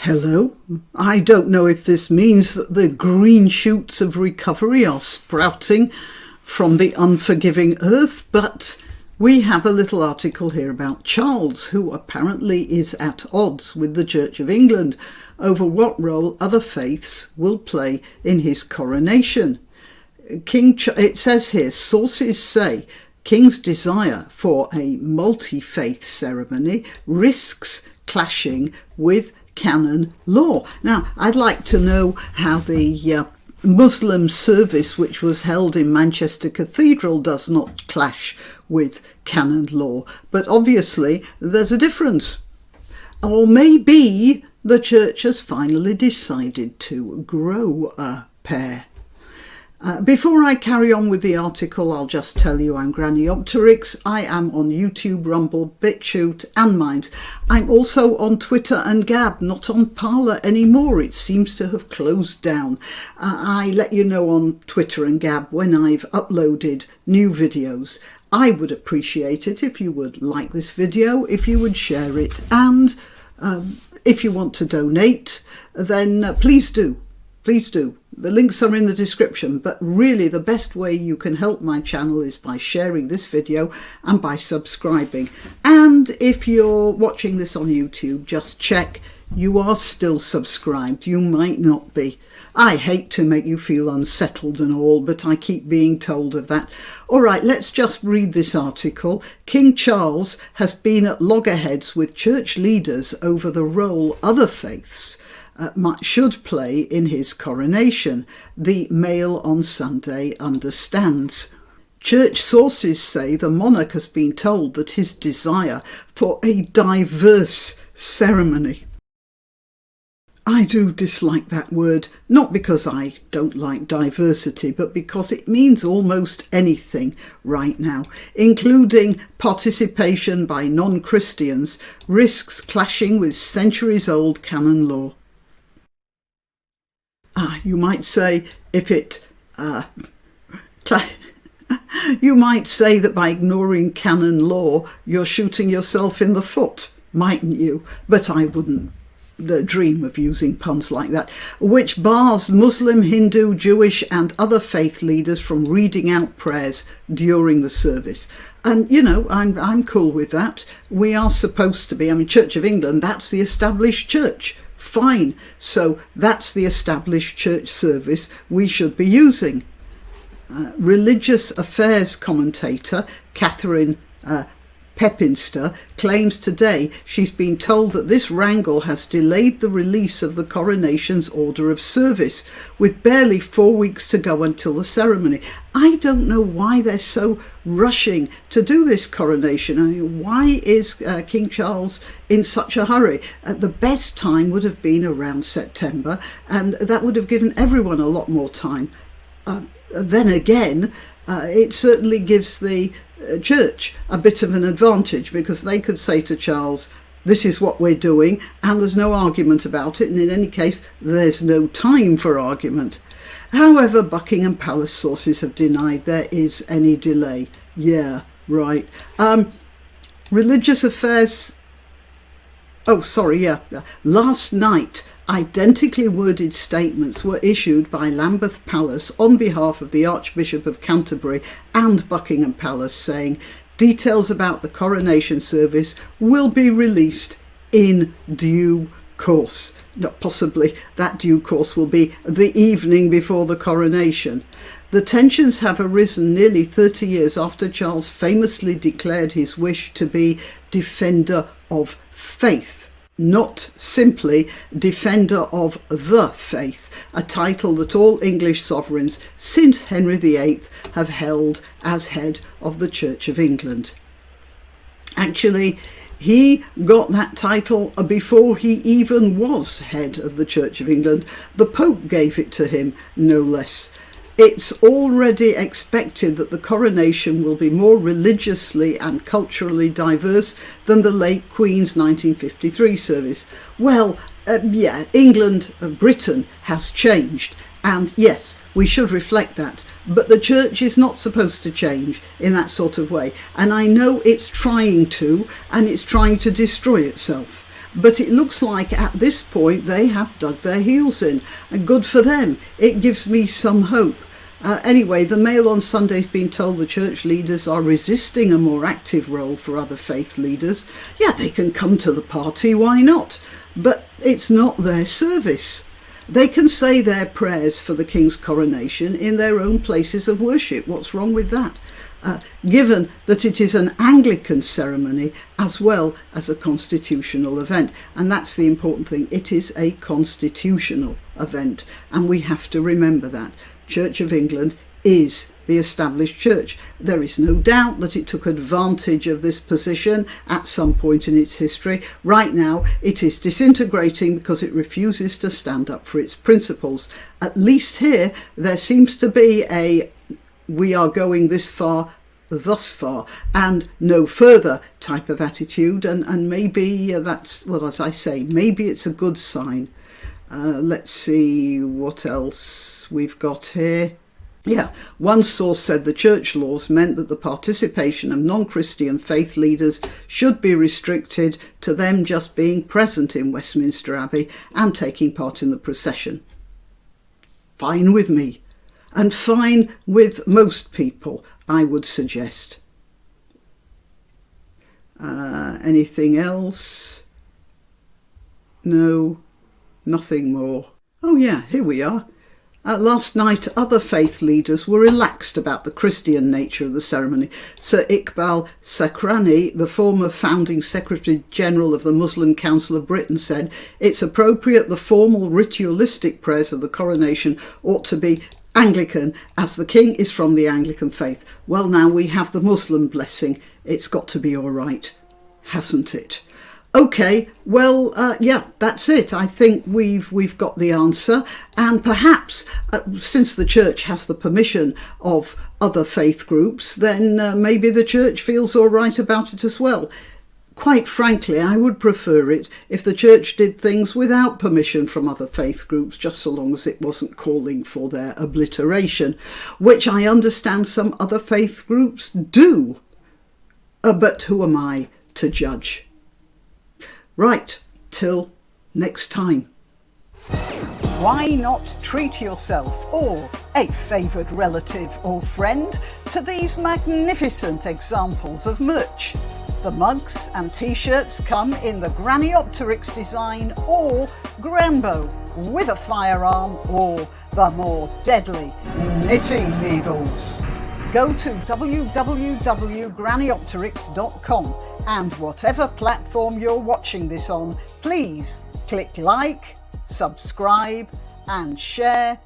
Hello. I don't know if this means that the green shoots of recovery are sprouting from the unforgiving earth, but we have a little article here about Charles, who apparently is at odds with the Church of England over what role other faiths will play in his coronation. It says here, sources say King's desire for a multi-faith ceremony risks clashing with Canon law. Now, I'd like to know how the Muslim service which was held in Manchester Cathedral does not clash with Canon law, but obviously there's a difference. Or maybe the church has finally decided to grow a pair. Before I carry on with the article, I'll just tell you I'm Granniopteryx. I am on YouTube, Rumble, BitChute and Minds. I'm also on Twitter and Gab, not on Parler anymore. It seems to have closed down. I let you know on Twitter and Gab when I've uploaded new videos. I would appreciate it if you would like this video, if you would share it, and if you want to donate, then please do. Please do. The links are in the description, but really the best way you can help my channel is by sharing this video and by subscribing. And if you're watching this on YouTube, just check you are still subscribed. You might not be. I hate to make you feel unsettled and all, but I keep being told of that. All right, let's just read this article. King Charles has been at loggerheads with church leaders over the role other faiths should play in his coronation, the Mail on Sunday understands. Church sources say the monarch has been told that his desire for a diverse ceremony. I do dislike that word, not because I don't like diversity, but because it means almost anything right now, including participation by non-Christians, risks clashing with centuries-old canon law. You might say you might say that by ignoring canon law, you're shooting yourself in the foot, mightn't you? But I wouldn't dream of using puns like that, which bars Muslim, Hindu, Jewish and other faith leaders from reading out prayers during the service. And, you know, I'm cool with that. We are supposed to be, Church of England, that's the established church. Fine, so that's the established church service we should be using. Religious affairs commentator Catherine Pepinster claims today she's been told that this wrangle has delayed the release of the coronation's order of service, with barely 4 weeks to go until the ceremony. I don't know why they're so rushing to do this coronation. Why is King Charles in such a hurry? The best time would have been around September, and that would have given everyone a lot more time. Then again, it certainly gives the church a bit of an advantage, because they could say to Charles, this is what we're doing, and there's no argument about it, and in any case there's no time for argument. However, Buckingham Palace sources have denied there is any delay. Yeah, right. Religious affairs. Last night, identically worded statements were issued by Lambeth Palace on behalf of the Archbishop of Canterbury and Buckingham Palace, saying details about the coronation service will be released in due course. Possibly that due course will be the evening before the coronation. The tensions have arisen nearly 30 years after Charles famously declared his wish to be defender of faith, not simply defender of the faith, a title that all English sovereigns since Henry VIII have held as head of the Church of England. Actually, he got that title before he even was head of the Church of England. The Pope gave it to him, no less. It's already expected that the coronation will be more religiously and culturally diverse than the late Queen's 1953 service. Well, England, Britain has changed, and yes, we should reflect that. But the church is not supposed to change in that sort of way. And I know it's trying to, and it's trying to destroy itself. But it looks like at this point they have dug their heels in, and good for them. It gives me some hope. Anyway, the Mail on Sunday's been told the church leaders are resisting a more active role for other faith leaders. Yeah, they can come to the party, why not? But it's not their service. They can say their prayers for the King's coronation in their own places of worship. What's wrong with that? Given that it is an Anglican ceremony as well as a constitutional event. And that's the important thing. It is a constitutional event, and we have to remember that. Church of England is the established church. There is no doubt that it took advantage of this position at some point in its history. Right now, it is disintegrating because it refuses to stand up for its principles. At least here, there seems to be a "we are going this far, thus far, and no further" type of attitude. And maybe that's, well, as I say, maybe it's a good sign. Let's see what else we've got here. Yeah, one source said the church laws meant that the participation of non-Christian faith leaders should be restricted to them just being present in Westminster Abbey and taking part in the procession. Fine with me, and fine with most people, I would suggest. Anything else? No. Nothing more. Oh yeah, here we are. Last night, other faith leaders were relaxed about the Christian nature of the ceremony. Sir Iqbal Sakrani, the former founding Secretary General of the Muslim Council of Britain, said it's appropriate the formal ritualistic prayers of the coronation ought to be Anglican, as the King is from the Anglican faith. Well, now we have the Muslim blessing. It's got to be all right, hasn't it? Okay, well, yeah, that's it. I think we've got the answer, and perhaps since the church has the permission of other faith groups, then maybe the church feels all right about it as well. Quite frankly, I would prefer it if the church did things without permission from other faith groups, just so long as it wasn't calling for their obliteration, which I understand some other faith groups do. But who am I to judge? Right, till next time. Why not treat yourself or a favoured relative or friend to these magnificent examples of merch? The mugs and t-shirts come in the granniopteryx design or Granbo with a firearm or the more deadly knitting needles. Go to www.granniopteryx.com and whatever platform you're watching this on, please click like, subscribe and share.